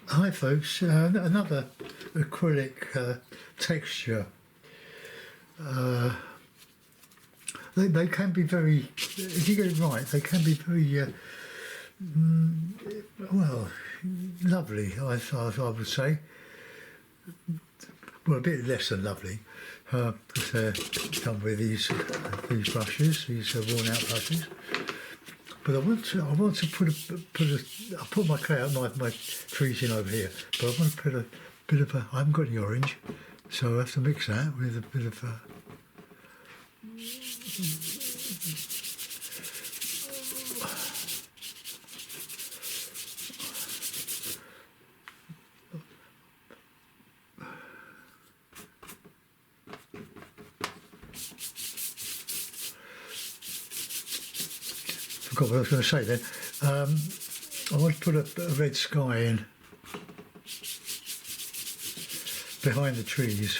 Hi folks, another acrylic texture. They can be very, if you get it right, they can be very, well, lovely, I would say. Well, a bit less than lovely, because they're done with these brushes, these worn out brushes. But I want to I put my clay out, my trees in over here, but I want to put a bit of I haven't got any orange, so I have to mix that with a bit of forgot what I was going to say then. I want to put a red sky in behind the trees,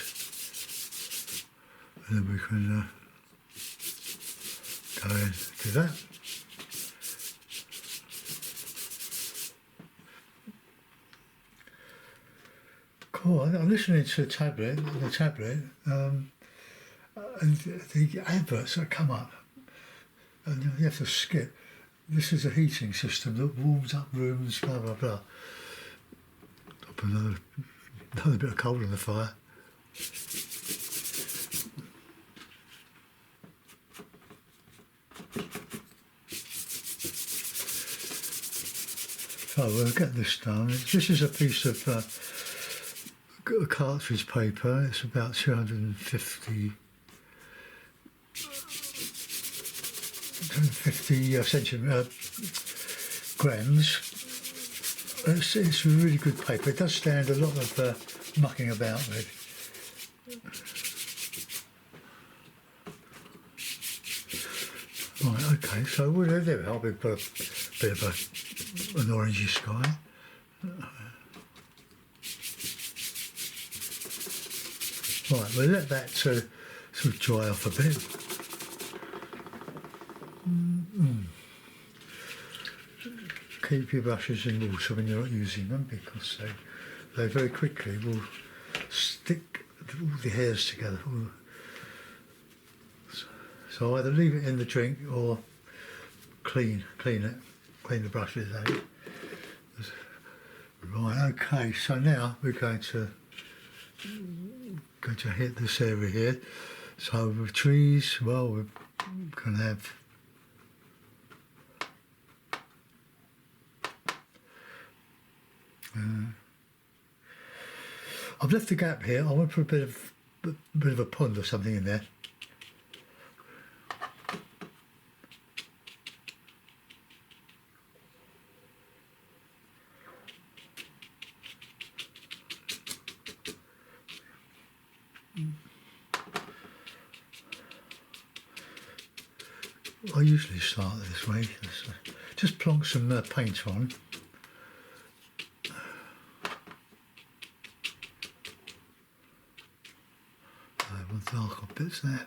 and then we can go and do that. Cool. I'm listening to the tablet, and the adverts that come up, and you have to skip. This is a heating system that warms up rooms, blah blah blah. I'll put another bit of coal on the fire. So we'll get this done. This is a piece of cartridge paper. It's about 250 grams. It's really good paper. It does stand a lot of mucking about with. Right, okay, so there we are. We've got a bit of an orangey sky. Right, we'll let that sort of dry off a bit. Keep your brushes in water when you're not using them, because they very quickly will stick all the hairs together. So either leave it in the drink or clean the brushes out. Right, okay, so now we're going to hit this area here. So with trees, well, we're going to have I've left the gap here. I want to put a bit of a pond or something in there. I usually start this way. Just plonk some paint on. Darker bits there.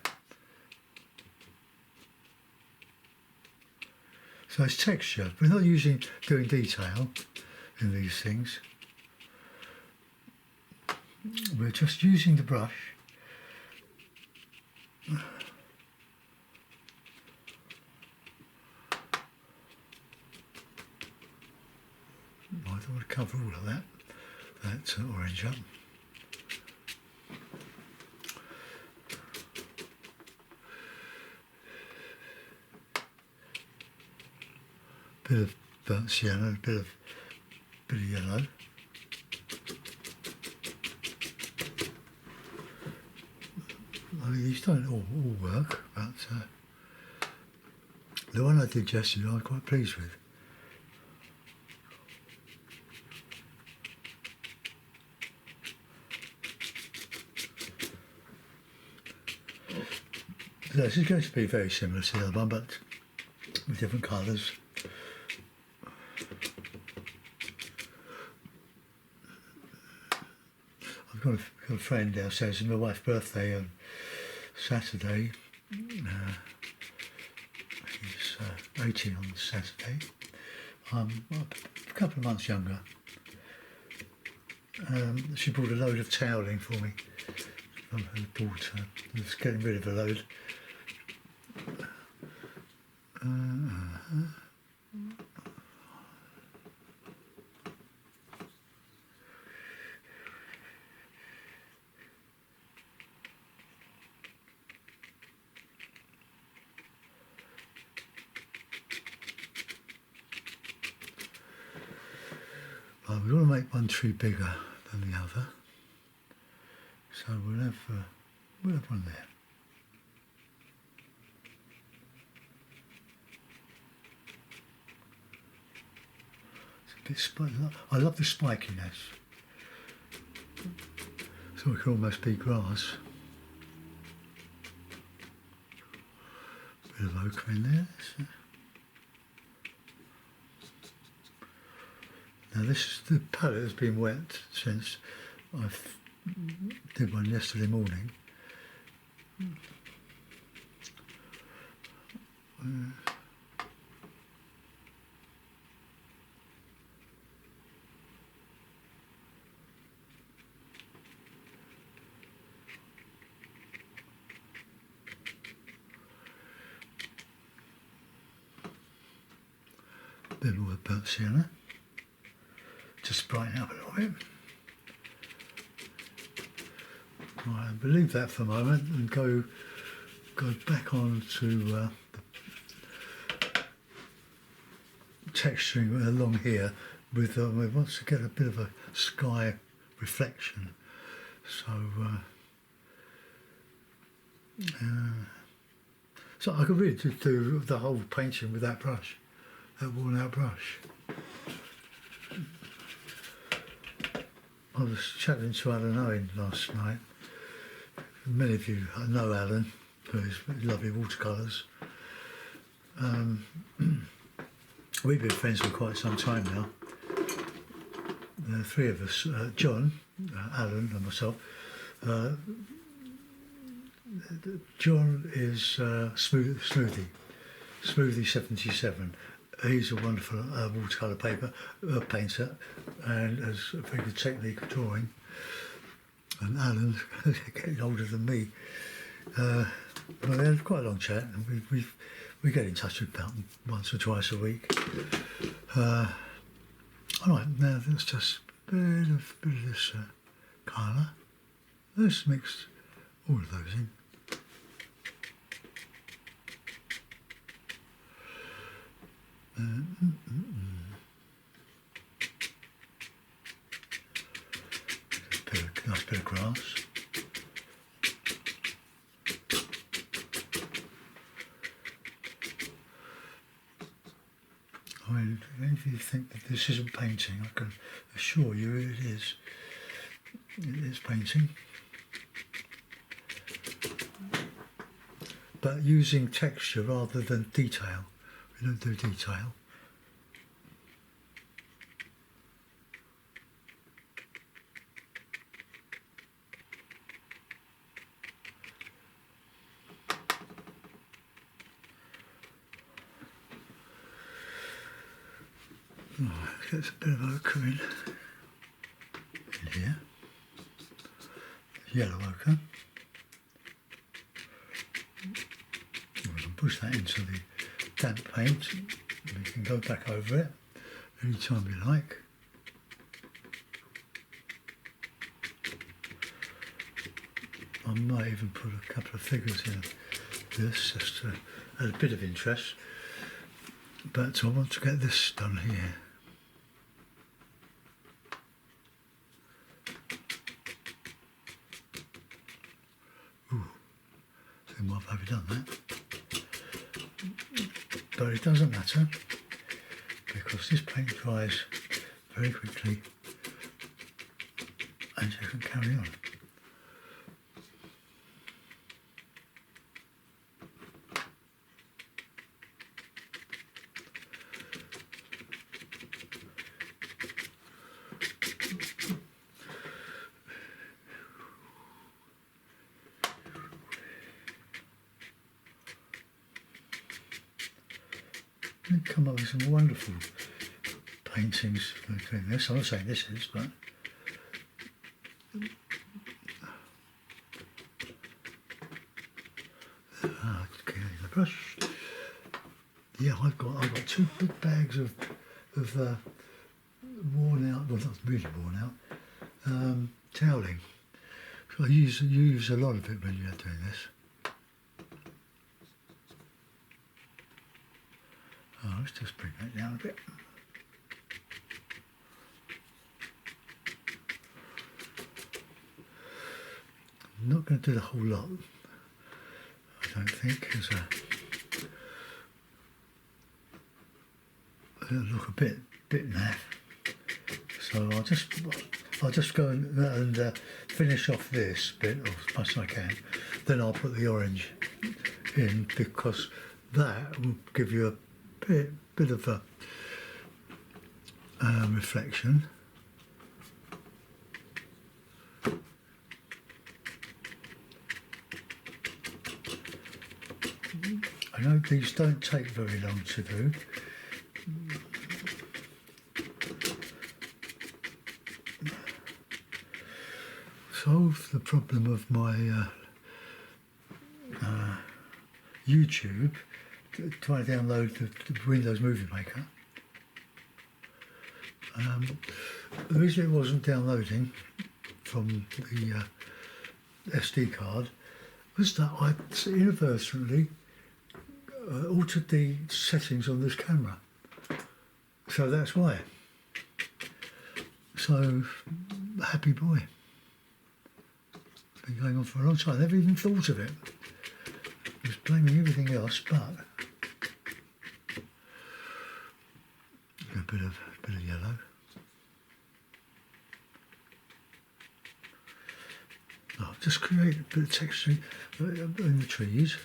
So it's texture. We're not doing detail in these things. We're just using the brush. I don't want to cover all of that orange up. Bit of burnt sienna, a bit of yellow. I mean, these don't all work, but the one I did yesterday I'm quite pleased with. So this is going to be very similar to the other one, but with different colours. I've got a friend downstairs. It's my wife's birthday on Saturday. She's 80 on Saturday. I'm a couple of months younger. she brought a load of toweling for me from her daughter. I was getting rid of a load. We want to make one tree bigger than the other, so we'll have one there. It's a bit I love the spikiness, so it can almost be grass. Bit of ochre in there. Now the palette has been wet since I did one yesterday morning. Bit more burnt sienna. Just brighten up a little bit. Right, I'll leave that for a moment and go back on to the texturing along here with we want to get a bit of a sky reflection. So I could really just do the whole painting with that brush, that worn out brush. I was chatting to Alan Owen last night. Many of you know Alan, who is lovely watercolours. We've been friends for quite some time now. The three of us, John, Alan and myself. John is Smoothie 77. He's a wonderful watercolour painter and has a very good technique of drawing. And Alan, getting older than me, well, we had quite a long chat, and we get in touch about once or twice a week. All right, now let's just a bit of this colour. Let's mix all of those in. Nice bit of grass. I mean, if you think that this isn't painting, I can assure you it is. It is painting. But using texture rather than detail. We don't do detail. Right, let's get a bit of ochre in here. Yellow ochre. We can push that into the damp paint. We can go back over it anytime we like. I might even put a couple of figures in this just to add a bit of interest. But I want to get this done here. Ooh, so might have overdone that. But it doesn't matter, because this paint dries very quickly and you can carry on. You come up with some wonderful paintings for doing this. I'm not saying this is, but Okay, the brush. Yeah, I've got 2 big bags of worn out, well not really worn out, toweling. So I use a lot of it when you're doing this. Oh, let's just bring that down a bit. I'm not going to do the whole lot, I don't think, because it'll look a bit naff. So I'll just go and finish off this bit as much as I can. Then I'll put the orange in, because that will give you a bit of a reflection. I know these don't take very long to do. Solve the problem of my YouTube, trying to download the Windows Movie Maker. The reason it wasn't downloading from the SD card was that I inadvertently altered the settings on this camera. So that's why. So, happy boy. Been going on for a long time. I never even thought of it. I was blaming everything else, but a bit of yellow. Oh, just create a bit of texture in the trees.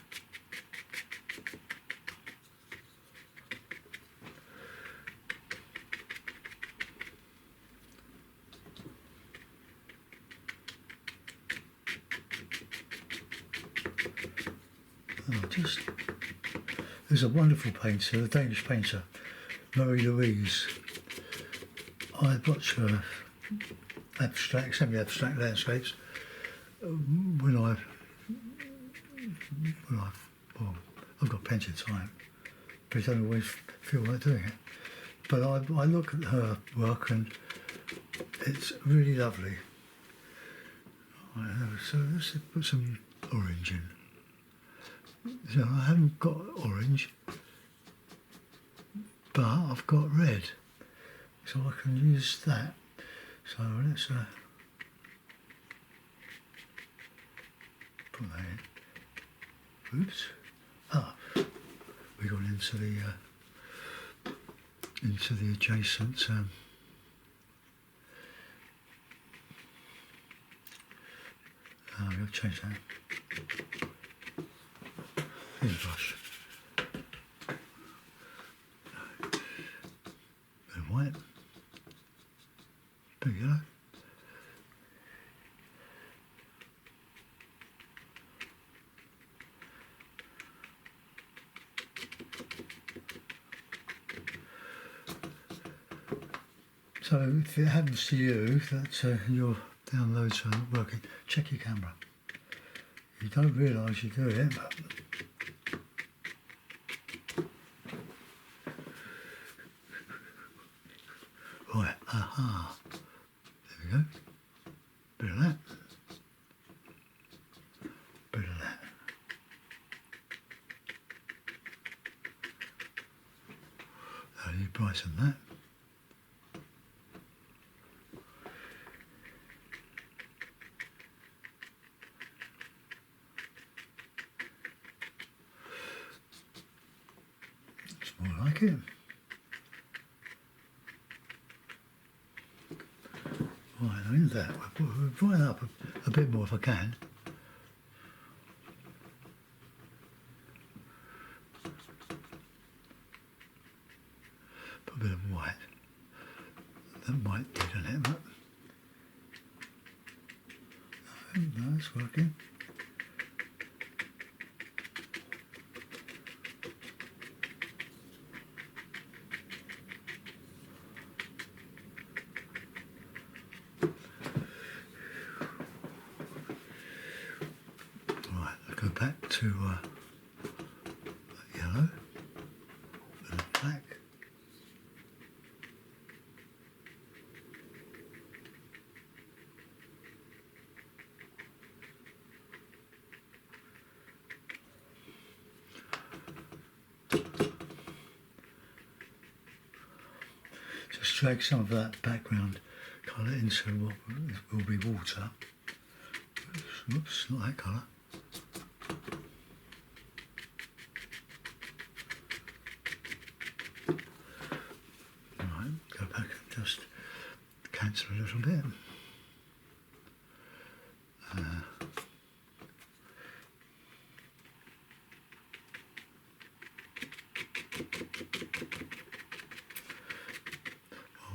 There's a wonderful painter, a Danish painter, Marie-Louise. I watch her abstract, semi-abstract landscapes well, I've got plenty of time, but I don't always feel like doing it. But I look at her work and it's really lovely. So let's put some orange in. So I haven't got orange, but I've got red, so I can use that. So let's put that in. Oops. We got into the adjacent. We'll change that. Here's a brush. Bit of white. Bit of yellow. So if it happens to you that your downloads aren't working, check your camera. You don't realise you do it, but right, aha. There we go. Bit of that. Bit of that. How do you brighten that? It's more like it. Right, I'm in that. We'll brighten up a bit more if I can. Put a bit of white. That might need a little bit. No, it's working. to yellow and black. Just drag some of that background colour into what will be water. Whoops, not that colour. Right, go back and just cancel a little bit.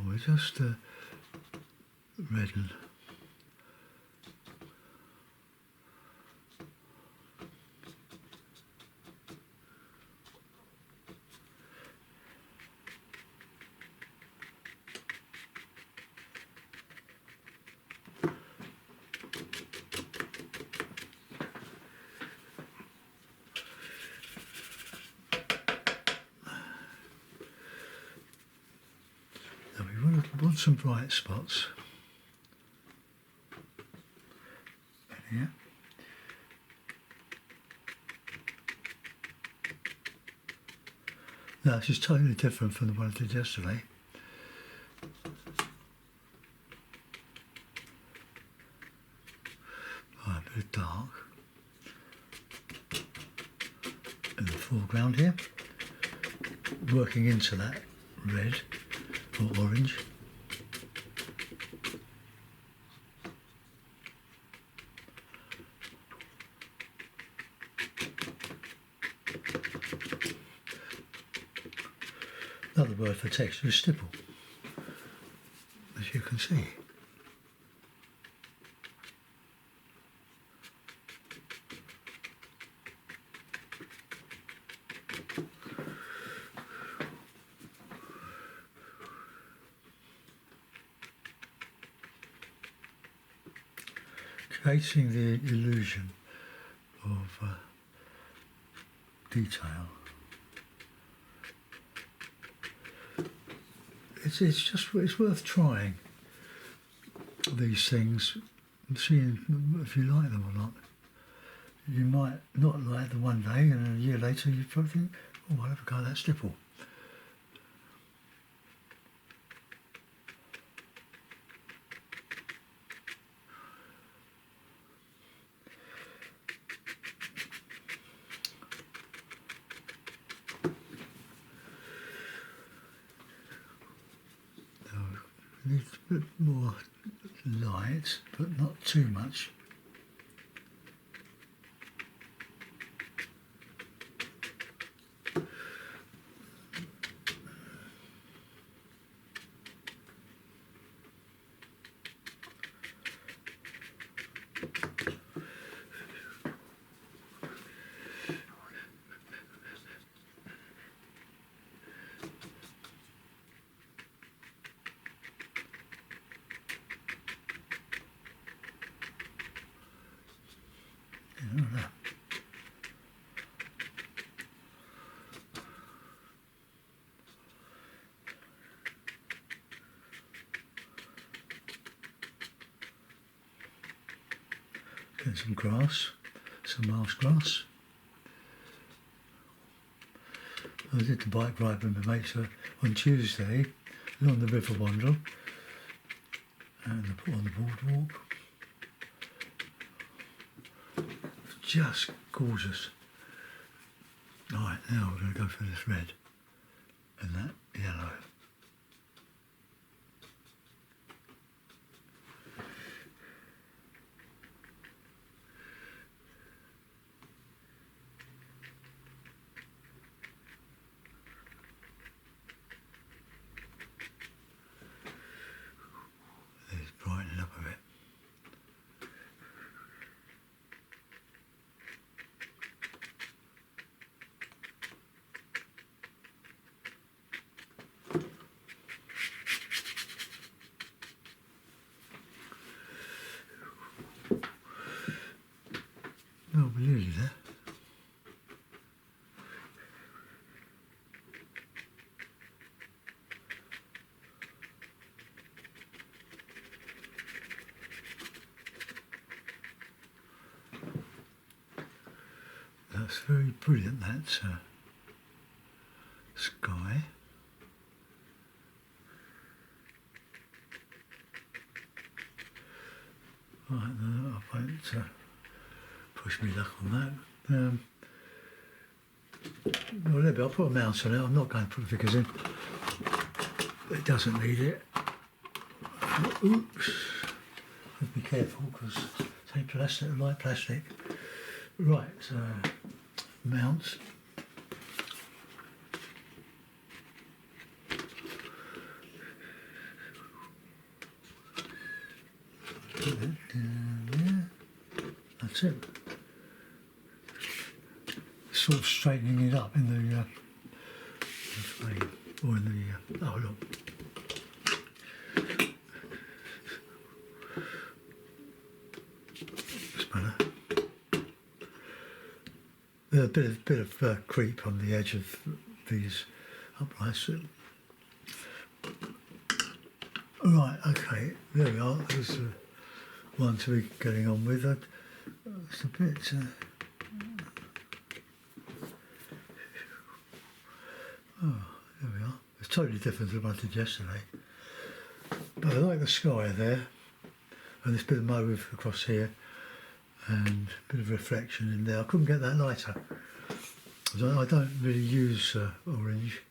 We're just redden. Now we want some bright spots. Here. Now this is totally different from the one I did yesterday. Right, a bit of dark in the foreground here, working into that red or orange. Another word for texture is stipple, as you can see. Creating the illusion of detail. It's worth trying these things and seeing if you like them or not. You might not like them one day, and a year later you probably think, oh, I'll have a go at that stipple. Needs a bit more light, but not too much. Get some grass, some marsh grass. I did the bike ride with my mates on Tuesday along the River Wandle and on the boardwalk. Just gorgeous. Right, now we're going to go for this red and that yellow. Let's brighten it up a bit. it's very brilliant, that sky. Right, no, I won't push me luck on that. Well, there we I'll put a mouse on it. I'm not going to put figures in. It doesn't need it. Oops. Be careful because say plastic, light plastic. Right, mounts. Put it down there. That's it. Sort of straightening it up in the frame, or in the oh look. It's better. There's a bit of creep on the edge of these uprights. Right, okay, there we are. There's one to be getting on with. It's a bit. Oh, there we are. It's totally different to what I did yesterday. But I like the sky there, and this bit of mauve across here, and a bit of reflection in there. I couldn't get that lighter. I don't really use orange.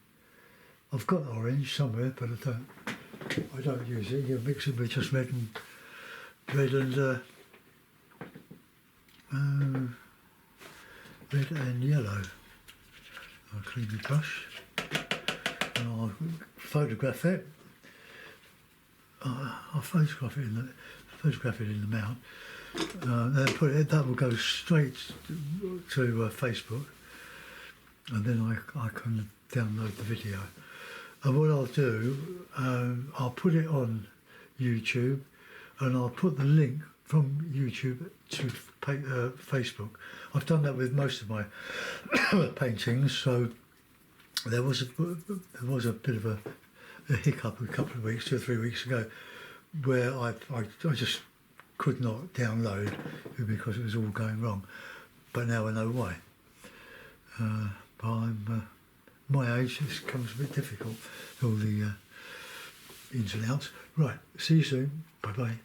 I've got orange somewhere, but I don't use it. You mix it with just red and yellow. I'll clean the brush. And I'll photograph it. I'll photograph it in the mount. Then put it. That will go straight to Facebook, and then I can download the video. And what I'll do, I'll put it on YouTube, and I'll put the link from YouTube to Facebook. I've done that with most of my paintings, so there was a bit of a hiccup a couple of weeks, 2 or 3 weeks ago, where I just could not download because it was all going wrong. But now I know why. But I'm my age, this becomes a bit difficult, all the ins and outs. Right, see you soon. Bye bye.